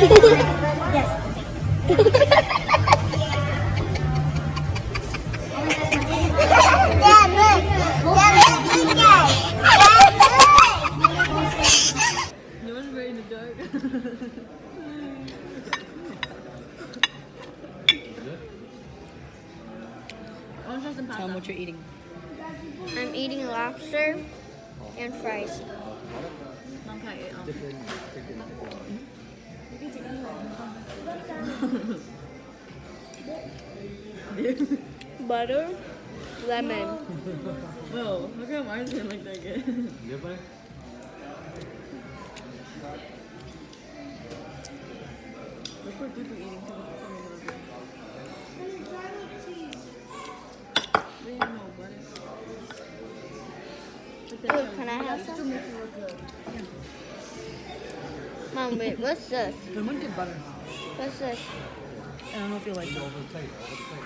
Yes. No one's very in the dark. I want to try some pasta. Tell them what you're eating. I'm eating lobster and fries. Mom, can I eat? Butter, lemon. Whoa, how come ours didn't look that good? Yeah, buddy. Look what people eating. Oh, can I have some? Mom, wait, what's this? The one did butter. What's this? I don't know if you like it. Over the plate, over the plate.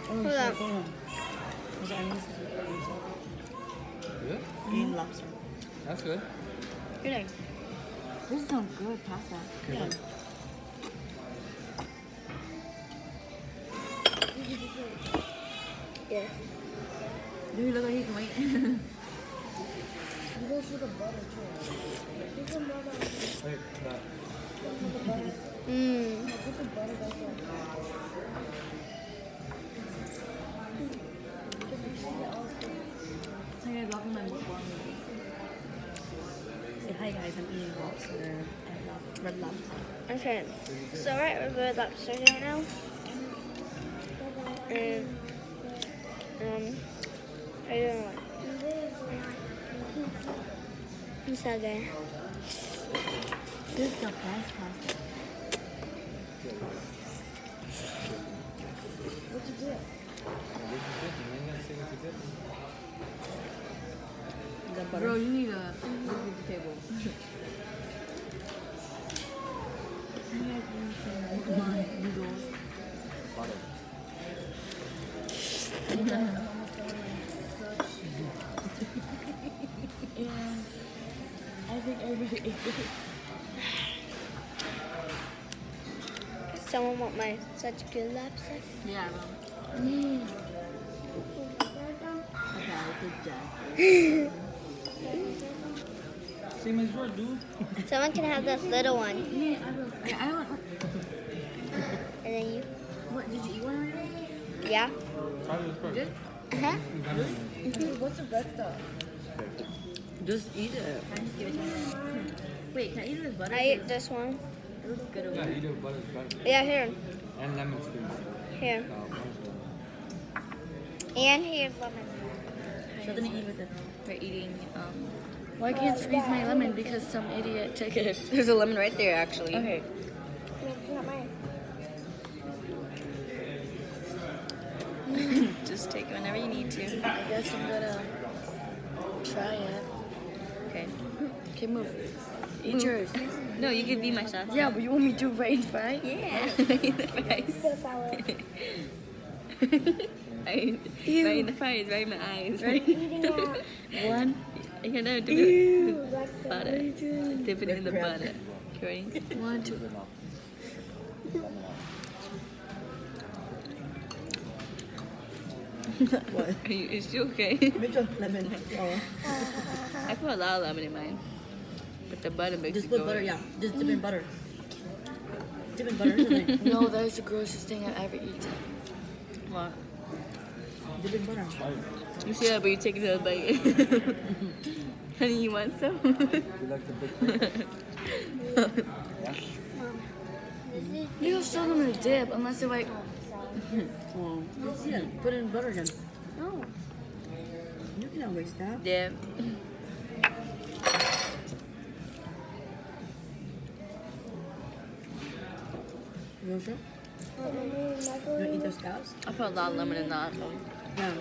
Hold up. Hold on. Was it onions? Good? Eating lobster. That's good. Good egg. This is some good pasta. Yeah. Yes. Do you look like he can wait? Wait, that. Mmm. Say guys, welcome my mukbang. Say hi guys, I'm eating lobster and red lobster. Okay. So right, we're Red Lobster right now. And I don't know. It's so good. This is the best pasta. What you get? You ain't gonna say what you get. The butter. Bro, you need a look at the table. Noodles. Butter. And I think everybody ate this. Someone want my such good lobster? Yeah, bro. Okay, I'll take that. Same as yours, dude. Someone can have this little one. Yeah, I will. I don't. And then you. What, did you eat one already? Yeah. Try this first. Good? Uh-huh. What's the red stuff? Just eat it. Can I just give it to you? Wait, can I eat it with butter? I ate this one. It looks good over Yeah, there. eat it with butter, it's better. Yeah, here. And lemon squeeze. Here. One's And here's lemon. She's gonna eat with it. We're eating, well, I can't squeeze my lemon because some idiot took it. There's a lemon right there, actually. Okay. It's not mine. Just take it whenever you need to. I guess I'm gonna try it. Okay. Okay, move. Eat Move. yours. No, you can be my shot. Yeah, but you want me to right and fry? Yeah. Eat the fries. So sour. Right in the fries, right in my eyes. Right? Eating out. One. You can dip it Ew. in butter. Dip it in the butter. Okay, ready? 1, 2. What? Is she okay? Make a lemon. Oh. I put a lot of lemon in mine. But the butter makes Just it put go. butter, yeah. Just dip in butter. Dip in butter, isn't it? No, that is the grossest thing I've ever eaten. What? Dip in butter. You see that, but you take it out bite. Honey, you want some? You like the big plate? You're still gonna dip unless they're like. Oh. Yeah, put in butter again. No. You cannot waste that. Yeah. You sure? You wanna eat those scallops? I put a lot of lemon in that. So. Yeah.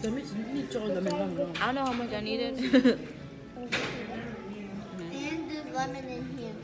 That means you need to lemon. I don't know how much I needed. And there's lemon in here.